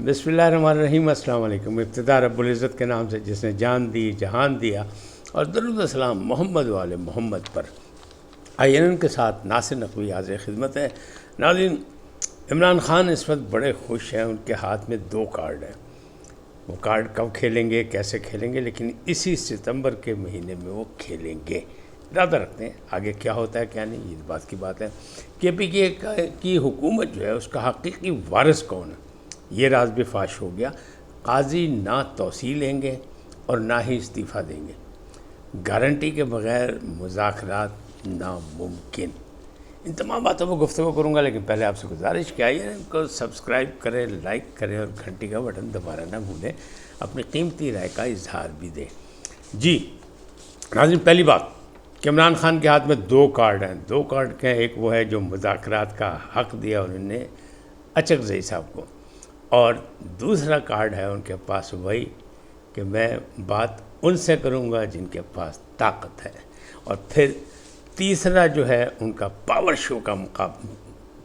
بسم اللہ الرحمن الرحیم۔ السلام علیکم۔ ابتدا رب العزت کے نام سے جس نے جان دی جہان دیا، اور درود و سلام محمد والے محمد پر۔ آئین کے ساتھ ناصر نقوی حاضر خدمت ہے۔ ناظرین، عمران خان اس وقت بڑے خوش ہیں، ان کے ہاتھ میں 2 کارڈ ہیں۔ وہ کارڈ کب کھیلیں گے، کیسے کھیلیں گے، لیکن اسی ستمبر کے مہینے میں وہ کھیلیں گے، ارادہ رکھتے ہیں۔ آگے کیا ہوتا ہے کیا نہیں، یہ بات کی بات ہے۔ کے پی کے کی حکومت جو ہے اس کا حقیقی وارث کون ہے، یہ راز بھی فاش ہو گیا۔ قاضی نہ توسیع لیں گے اور نہ ہی استعفیٰ دیں گے، گارنٹی کے بغیر مذاکرات ناممکن۔ ان تمام باتوں پر گفتگو کروں گا، لیکن پہلے آپ سے گزارش کیا ہے ان کو سبسکرائب کریں، لائک کریں اور گھنٹی کا بٹن دبانا نہ بھولیں، اپنی قیمتی رائے کا اظہار بھی دیں۔ جی ناظرین، پہلی بات کہ عمران خان کے ہاتھ میں 2 کارڈ ہیں۔ 2 کارڈ کے ایک وہ ہے جو مذاکرات کا حق دیا انہوں نے اچکزئی صاحب کو، اور دوسرا کارڈ ہے ان کے پاس وہی کہ میں بات ان سے کروں گا جن کے پاس طاقت ہے، اور پھر تیسرا جو ہے ان کا پاور شو کا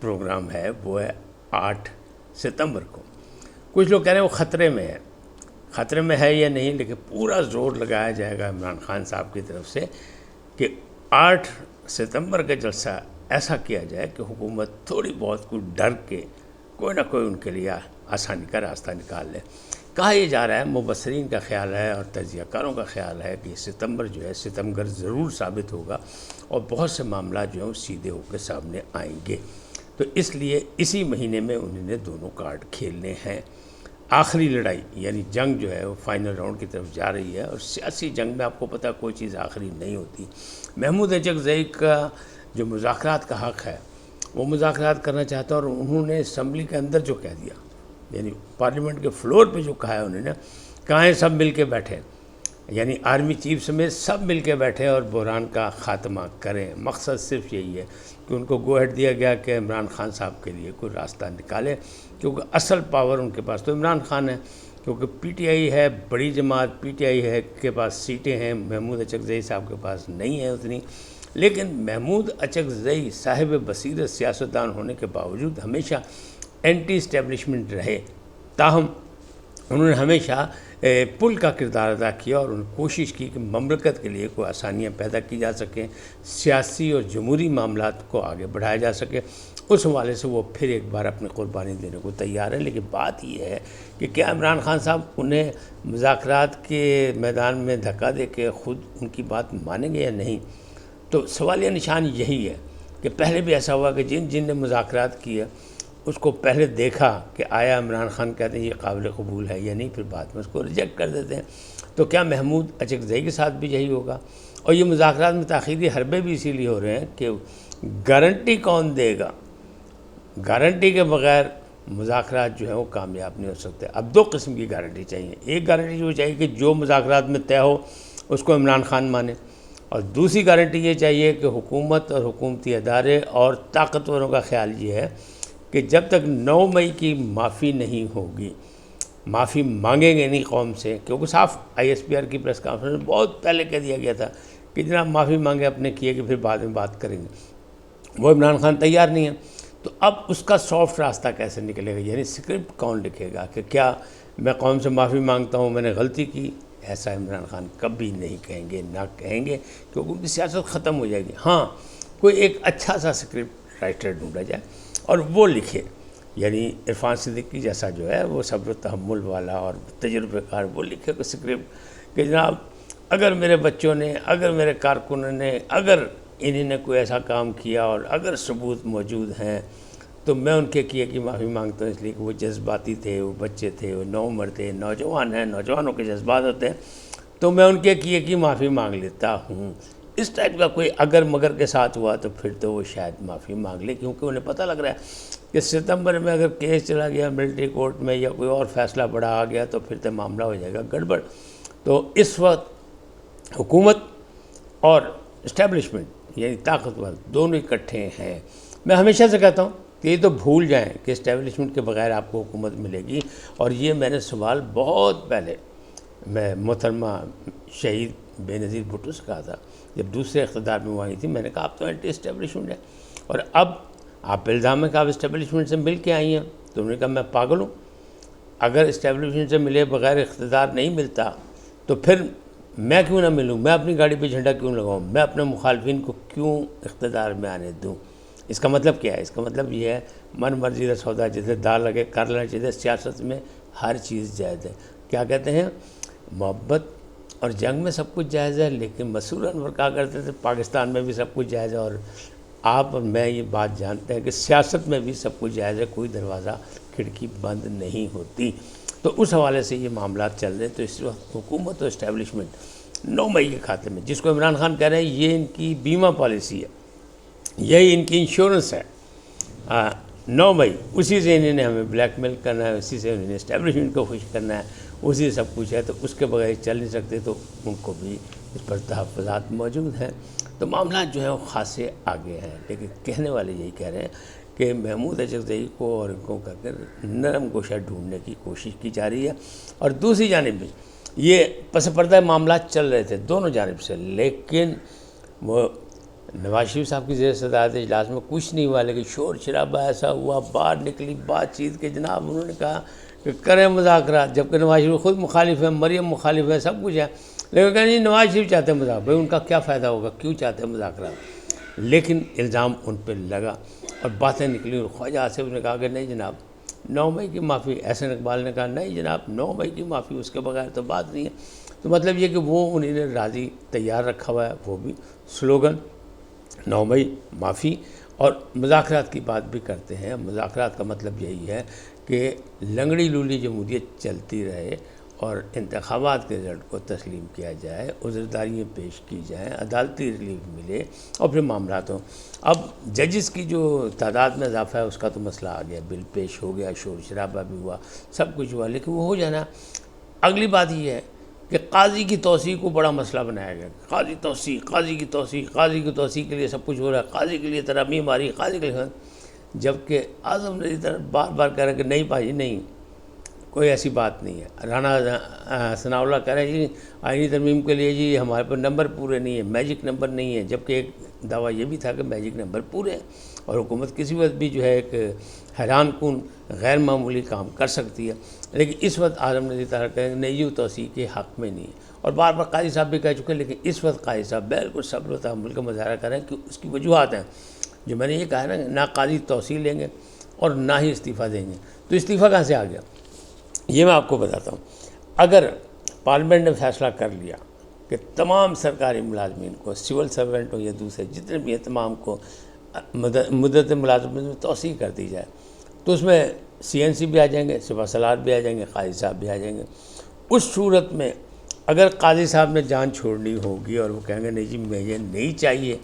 پروگرام ہے، وہ ہے 8 ستمبر کو۔ کچھ لوگ کہہ رہے ہیں وہ خطرے میں ہے، خطرے میں ہے یا نہیں، لیکن پورا زور لگایا جائے گا عمران خان صاحب کی طرف سے کہ 8 ستمبر کا جلسہ ایسا کیا جائے کہ حکومت تھوڑی بہت کوئی ڈر کے کوئی نہ کوئی ان کے لیے آسانی کا راستہ نکال لے۔ کہا یہ جا رہا ہے، مبصرین کا خیال ہے اور تجزیہ کاروں کا خیال ہے کہ ستمبر جو ہے ستمگر ضرور ثابت ہوگا، اور بہت سے معاملات جو ہیں وہ سیدھے ہو کے سامنے آئیں گے۔ تو اس لیے اسی مہینے میں انہوں نے دونوں کارڈ کھیلنے ہیں۔ آخری لڑائی یعنی جنگ جو ہے وہ فائنل راؤنڈ کی طرف جا رہی ہے، اور سیاسی جنگ میں آپ کو پتہ کوئی چیز آخری نہیں ہوتی۔ محمود اچکزئی کا جو مذاکرات کا حق ہے وہ مذاکرات کرنا چاہتا ہے، اور انہوں نے اسمبلی کے اندر جو کہہ دیا، یعنی پارلیمنٹ کے فلور پہ جو کہا ہے انہوں نے، کہاں سب مل کے بیٹھے، یعنی آرمی چیف سمیت سب مل کے بیٹھے اور بحران کا خاتمہ کریں۔ مقصد صرف یہی ہے کہ ان کو گو ہیڈ دیا گیا کہ عمران خان صاحب کے لیے کوئی راستہ نکالے، کیونکہ اصل پاور ان کے پاس تو عمران خان ہے، کیونکہ پی ٹی آئی ہے، بڑی جماعت پی ٹی آئی ہے کے پاس سیٹیں ہیں، محمود اچکزئی صاحب کے پاس نہیں ہیں اتنی۔ لیکن محمود اچکزئی صاحب بصیرت سیاستدان ہونے کے باوجود ہمیشہ اینٹی اسٹیبلشمنٹ رہے، تاہم انہوں نے ہمیشہ پل کا کردار ادا کیا، اور انہوں نے کوشش کی کہ مملکت کے لیے کوئی آسانیاں پیدا کی جا سکیں، سیاسی اور جمہوری معاملات کو آگے بڑھایا جا سکے۔ اس حوالے سے وہ پھر ایک بار اپنی قربانی دینے کو تیار ہے۔ لیکن بات یہ ہے کہ کیا عمران خان صاحب انہیں مذاکرات کے میدان میں دھکا دے کے خود ان کی بات مانیں گے یا نہیں؟ تو سوالیہ نشان یہی ہے کہ پہلے بھی ایسا ہوا کہ جن نے مذاکرات کیے اس کو پہلے دیکھا کہ آیا عمران خان کہتے ہیں یہ قابل قبول ہے یا نہیں، پھر بعد میں اس کو ریجیکٹ کر دیتے ہیں۔ تو کیا محمود اچکزئی کے ساتھ بھی یہی ہوگا؟ اور یہ مذاکرات میں تاخیری حربے بھی اسی لیے ہو رہے ہیں کہ گارنٹی کون دے گا، گارنٹی کے بغیر مذاکرات جو ہیں وہ کامیاب نہیں ہو سکتے۔ اب 2 قسم کی گارنٹی چاہیے، ایک گارنٹی وہ چاہیے کہ جو مذاکرات میں طے ہو اس کو عمران خان مانے، اور دوسری گارنٹی یہ چاہیے کہ حکومت اور حکومتی ادارے اور طاقتوروں کا خیال یہ ہے کہ جب تک 9 مئی کی معافی نہیں ہوگی، معافی مانگیں گے نہیں قوم سے، کیونکہ صاف آئی ایس پی آر کی پریس کانفرنس میں بہت پہلے کہہ دیا گیا تھا کہ جناب معافی مانگے اپنے کیے کہ پھر بعد میں بات کریں گے۔ وہ عمران خان تیار نہیں ہے، تو اب اس کا سافٹ راستہ کیسے نکلے گا، یعنی اسکرپٹ کون لکھے گا کہ کیا میں قوم سے معافی مانگتا ہوں میں نے غلطی کی؟ ایسا عمران خان کبھی نہیں کہیں گے، نہ کہیں گے، کیونکہ ان کی سیاست ختم ہو جائے گی۔ ہاں، کوئی ایک اچھا سا اسکرپٹ رائٹر ڈھونڈا جائے اور وہ لکھے، یعنی عرفان صدیقی جیسا جو ہے وہ صبر و تحمل والا اور تجربہ کار، وہ لکھے کہ اسکرپٹ کہ جناب اگر میرے بچوں نے، اگر میرے کارکنوں نے، اگر انہوں نے کوئی ایسا کام کیا اور اگر ثبوت موجود ہیں تو میں ان کے کیے کی معافی مانگتا ہوں، اس لیے کہ وہ جذباتی تھے، وہ بچے تھے، وہ نوعمر تھے، نوجوان ہیں، نوجوانوں کے جذبات ہوتے ہیں، تو میں ان کے کیے کی معافی مانگ لیتا ہوں۔ اس ٹائپ کا کوئی اگر مگر کے ساتھ ہوا تو پھر تو وہ شاید معافی مانگ لے، کیونکہ انہیں پتہ لگ رہا ہے کہ ستمبر میں اگر کیس چلا گیا ملٹری کورٹ میں یا کوئی اور فیصلہ بڑا آ گیا تو پھر تو معاملہ ہو جائے گا گڑبڑ۔ تو اس وقت حکومت اور اسٹیبلشمنٹ یعنی طاقتور دونوں اکٹھے ہیں۔ میں ہمیشہ سے کہتا ہوں کہ یہ تو بھول جائیں کہ اسٹیبلشمنٹ کے بغیر آپ کو حکومت ملے گی، اور یہ میں نے سوال بہت پہلے میں محترمہ شہید بے نظیر بھٹو سے کہا تھا جب دوسرے اقتدار میں وہ آئی تھی، میں نے کہا آپ تو اینٹی اسٹیبلشمنٹ ہیں، اور اب آپ الزام ہے کہ آپ اسٹیبلشمنٹ سے مل کے آئی ہیں، تو انہوں نے کہا میں پاگل ہوں، اگر اسٹیبلشمنٹ سے ملے بغیر اقتدار نہیں ملتا تو پھر میں کیوں نہ ملوں، میں اپنی گاڑی پہ جھنڈا کیوں لگاؤں، میں اپنے مخالفین کو کیوں اقتدار میں آنے دوں۔ اس کا مطلب کیا ہے؟ اس کا مطلب یہ ہے من مرضی کا سودا جیسے دار لگے کر لینا چاہیے۔ سیاست میں ہر چیز جائز ہے۔ کیا کہتے ہیں؟ محبت اور جنگ میں سب کچھ جائز ہے، لیکن مسرور انور کہا کرتے تھے پاکستان میں بھی سب کچھ جائز ہے، اور آپ اور میں یہ بات جانتے ہیں کہ سیاست میں بھی سب کچھ جائز ہے، کوئی دروازہ کھڑکی بند نہیں ہوتی۔ تو اس حوالے سے یہ معاملات چل رہے ہیں۔ تو اس وقت حکومت اور اسٹیبلشمنٹ 9 مئی کے کھاتے میں، جس کو عمران خان کہہ رہے ہیں یہ ان کی بیمہ پالیسی ہے، یہی ان کی انشورنس ہے۔ 9 مئی اسی سے انہوں نے ہمیں بلیک میل کرنا ہے، اسی سے انہوں نے اسٹیبلشمنٹ کو خوش کرنا ہے، اسی سے سب کچھ ہے۔ تو اس کے بغیر چل نہیں سکتے، تو ان کو بھی اس پر تحفظات موجود ہیں۔ تو معاملات جو ہیں وہ خاصے آگے ہیں، لیکن کہنے والے یہی کہہ رہے ہیں کہ محمود اچکزئی کو اور ان کو کر کے نرم گوشہ ڈھونڈنے کی کوشش کی جا رہی ہے۔ اور دوسری جانب بھی یہ پس پردہ معاملات چل رہے تھے دونوں جانب سے، لیکن وہ نواز شریف صاحب کی زیر صدارت اجلاس میں کچھ نہیں ہوا، لیکن شور شرابہ ایسا ہوا، باہر نکلی بات چیت کے جناب انہوں نے کہا کہ کریں مذاکرات، جبکہ نواز شریف خود مخالف ہیں، مریم مخالف ہے، سب کچھ ہے، لیکن کہا نہیں نواز شریف چاہتے ہیں مذاکرات۔ بھائی ان کا کیا فائدہ ہوگا، کیوں چاہتے ہیں مذاکرات؟ لیکن الزام ان پہ لگا اور باتیں نکلی، اور خواجہ آصف نے کہا کہ نہیں جناب 9 مئی کی معافی، احسن اقبال نے کہا نہیں جناب 9 مئی کی معافی، اس کے بغیر تو بات نہیں ہے۔ تو مطلب یہ کہ وہ انہیں نے راضی تیار رکھا ہوا ہے، وہ بھی سلوگن 9 مئی معافی، اور مذاکرات کی بات بھی کرتے ہیں۔ مذاکرات کا مطلب یہی ہے کہ لنگڑی لولی جمہوریت چلتی رہے اور انتخابات کے رزلٹ کو تسلیم کیا جائے، عذرداریاں پیش کی جائیں، عدالتی ریلیف ملے، اور پھر معاملات ہوں۔ اب ججز کی جو تعداد میں اضافہ ہے اس کا تو مسئلہ آ گیا، بل پیش ہو گیا، شور شرابہ بھی ہوا، سب کچھ ہوا، لیکن وہ ہو جانا۔ اگلی بات یہ ہے کہ قاضی کی توسیع کو بڑا مسئلہ بنایا گیا، قاضی توسیع، قاضی کی توسیع، قاضی کی توسیع کے لیے سب کچھ ہو رہا ہے، قاضی کے لیے ترامیم آ رہی، قاضی کے لیے، جبکہ اعظم نذیر طرف بار بار کہہ رہے ہیں کہ نہیں بھائی نہیں، کوئی ایسی بات نہیں ہے۔ رانا ثناء اللہ کہہ رہے ہیں جی آئینی ترمیم کے لیے جی ہمارے پر نمبر پورے نہیں ہیں، میجک نمبر نہیں ہے، جبکہ ایک دعویٰ یہ بھی تھا کہ میجک نمبر پورے ہیں، اور حکومت کسی وقت بھی جو ہے ایک حیران کن غیر معمولی کام کر سکتی ہے۔ لیکن اس وقت اعظم نذیر طرح کہیں نہیں یہ توسیع کے حق میں نہیں ہے، اور بار بار قاضی صاحب بھی کہہ چکے ہیں، لیکن اس وقت قاضی صاحب بالکل صبر و تحمل کا مظاہرہ کر رہے ہیں کہ اس کی وجوہات ہیں جو میں نے یہ کہا ہے نا، نہ قاضی توسیع لیں گے اور نہ ہی استعفیٰ دیں گے۔ تو استعفیٰ کہاں سے آ گیا یہ میں آپ کو بتاتا ہوں۔ اگر پارلیمنٹ نے فیصلہ کر لیا کہ تمام سرکاری ملازمین کو، سول سرونٹ ہو یا دوسرے جتنے بھی ہیں، تمام کو مدت ملازمت میں توسیع کر دی جائے، تو اس میں سی این سی بھی آ جائیں گے، سپہ سالار بھی آ جائیں گے، قاضی صاحب بھی آ جائیں گے۔ اس صورت میں اگر قاضی صاحب نے جان چھوڑنی ہوگی اور وہ کہیں گے نہیں جی مجھے نہیں چاہیے،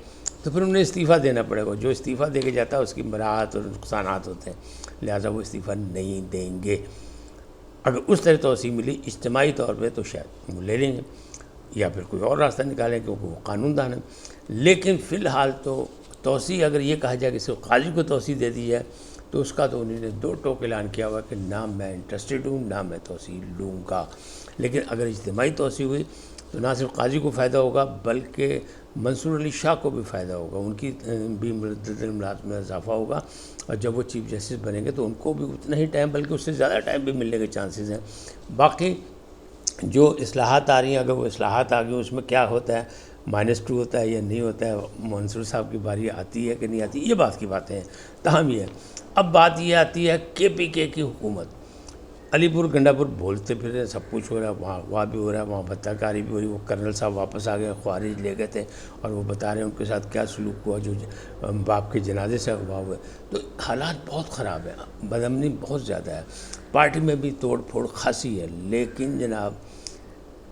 تو پھر انہیں استعفیٰ دینا پڑے گا۔ جو استعفیٰ دے کے جاتا ہے اس کی مراحت اور نقصانات ہوتے ہیں، لہٰذا وہ استعفیٰ نہیں دیں گے۔ اگر اس طرح توسیع ملی اجتماعی طور پہ تو شاید وہ لے لیں گے، یا پھر کوئی اور راستہ نکالیں کیونکہ وہ قانون دان ہے۔ لیکن فی الحال تو توسیع اگر یہ کہا جائے کہ صرف قاضی کو توسیع دے دی ہے، تو اس کا تو انہوں نے 2 ٹوک اعلان کیا ہوا کہ نہ میں انٹرسٹڈ ہوں نہ میں توسیع لوں گا۔ لیکن اگر اجتماعی توسیع ہوئی تو نہ صرف قاضی کو فائدہ ہوگا بلکہ منصور علی شاہ کو بھی فائدہ ہوگا، ان کی بھی مدت ملازمت میں اضافہ ہوگا، اور جب وہ چیف جسٹس بنیں گے تو ان کو بھی اتنا ہی ٹائم بلکہ اس سے زیادہ ٹائم بھی ملنے کے چانسز ہیں۔ باقی جو اصلاحات آ رہی ہیں، اگر وہ اصلاحات آ گئی اس میں کیا ہوتا ہے، -2 ہوتا ہے یا نہیں ہوتا ہے، منصور صاحب کی باری آتی ہے کہ نہیں آتی، یہ بات کی باتیں ہیں۔ تاہم یہ ہے اب بات یہ آتی ہے KPK کی حکومت، علی پور گنڈا پور بولتے پھر رہے، سب کچھ ہو رہا ہے، وہاں اغوا بھی ہو رہا ہے، وہاں بتہ کاری بھی ہو رہی ہے۔ وہ کرنل صاحب واپس آ گئے، خوارج لے گئے تھے، اور وہ بتا رہے ہیں ان کے ساتھ کیا سلوک ہوا جو باپ کے جنازے سے اغوا ہوئے۔ تو حالات بہت خراب ہیں، بدامنی بہت زیادہ ہے، پارٹی میں بھی توڑ پھوڑ خاصی ہے۔ لیکن جناب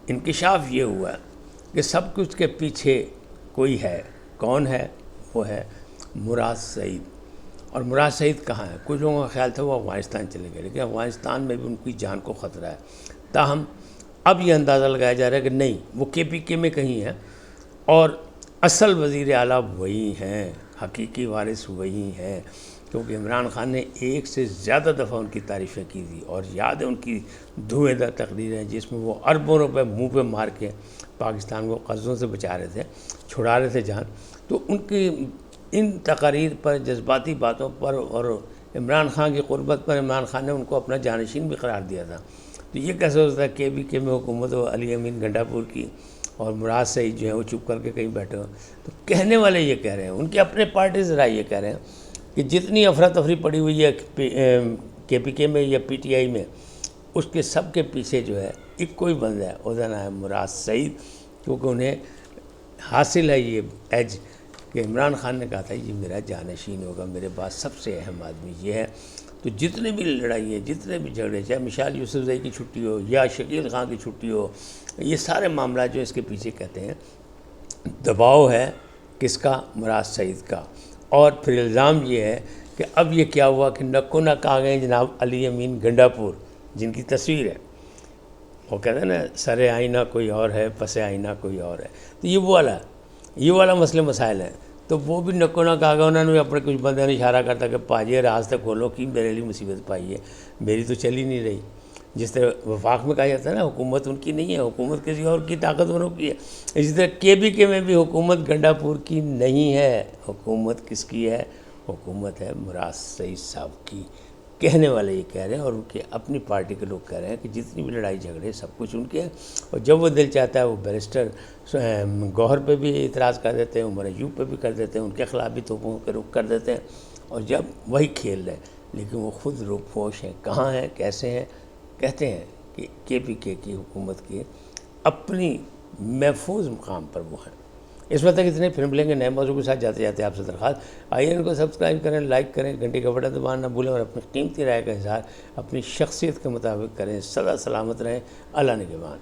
انکشاف یہ ہوا ہے کہ سب کچھ کے پیچھے کوئی ہے، کون ہے؟ وہ ہے مراد سعید۔ اور مراد سعید کہاں ہے؟ کچھ لوگوں کا خیال تھا وہ افغانستان چلے گئے، لیکن افغانستان میں بھی ان کی جان کو خطرہ ہے۔ تاہم اب یہ اندازہ لگایا جا رہا ہے کہ نہیں، وہ KPK میں کہیں ہے، اور اصل وزیر اعلیٰ وہی ہیں، حقیقی وارث وہی ہیں، کیونکہ عمران خان نے 1 سے زیادہ دفعہ ان کی تعریفیں کی تھی، اور یاد ہے ان کی دھویں دھار تقریریں جس میں وہ اربوں روپے منہ پہ مار کے پاکستان کو قرضوں سے بچا رہے تھے، چھڑا رہے تھے جان۔ تو ان کی ان تقاریر پر، جذباتی باتوں پر اور عمران خان کی قربت پر عمران خان نے ان کو اپنا جانشین بھی قرار دیا تھا. تو یہ کیسے ہوتا ہے KPK میں حکومت ہو علی امین گنڈا پور کی اور مراد سعید جو ہے وہ چپ کر کے کہیں بیٹھے ہو. تو کہنے والے یہ کہہ رہے ہیں, ان کے اپنے پارٹی ذرائع یہ کہہ رہے ہیں کہ جتنی افراتفری پڑی ہوئی ہے KPK میں یا PTI میں, اس کے سب کے پیچھے جو ہے ایک کوئی بندہ ہے, اس کا نام ہے مراد سعید, کیونکہ انہیں حاصل ہے یہ ایج کہ عمران خان نے کہا تھا یہ میرا جانشین ہوگا, میرے پاس سب سے اہم آدمی یہ ہے. تو جتنے بھی لڑائی ہے, جتنے بھی جھگڑے, چاہے مشال یوسفزئی کی چھٹی ہو یا شکیل خان کی چھٹی ہو, یہ سارے معاملات جو اس کے پیچھے کہتے ہیں دباؤ ہے کس کا, مراد سعید کا. اور پھر الزام یہ ہے کہ اب یہ کیا ہوا کہ نکو نک آ گئے جناب علی امین گنڈا پور, جن کی تصویر ہے, وہ کہتے ہیں نا سر آئینہ کوئی اور ہے پس آئینہ کوئی اور ہے. تو یہ والا مسئلے مسائل ہیں. تو وہ بھی نکو نک آ گئے, انہوں نے بھی اپنے کچھ بندے نے اشارہ کرتا کہ پاجے راز تک کھولو کی میرے لیے مصیبت پائی ہے, میری تو چل ہی نہیں رہی. جس طرح وفاق میں کہا جاتا ہے نا حکومت ان کی نہیں ہے, حکومت کسی اور کی طاقتوروں کی ہے, اسی طرح KPK میں بھی حکومت گنڈا پور کی نہیں ہے. حکومت کس کی ہے؟ حکومت ہے مراد سعید صاحب کی. کہنے والے یہ کہہ رہے ہیں اور ان کے اپنی پارٹی کے لوگ کہہ رہے ہیں کہ جتنی بھی لڑائی جھگڑے سب کچھ ان کے ہیں. اور جب وہ دل چاہتا ہے وہ بیرسٹر گوہر پہ بھی اعتراض کر دیتے ہیں, عمر ایوب پہ بھی کر دیتے ہیں, ان کے خلاف بھی توپوں کے رخ کر دیتے ہیں. اور جب وہی کھیل رہے لیکن وہ خود روپوش ہیں, کہاں ہیں, کیسے ہیں. کہتے ہیں کہ KPK کی حکومت کی اپنی محفوظ مقام پر وہ ہیں. اس وقت تک اتنے, پھر ملیں گے نئے موضوع کے ساتھ. جاتے جاتے آپ سے درخواست, آئیے ان کو سبسکرائب کریں, لائک کریں, گھنٹی کا بٹن دبانا نہ بھولیں, اور اپنی قیمتی رائے کا اظہار اپنی شخصیت کے مطابق کریں. سدا سلامت رہیں, اللہ نگہبان.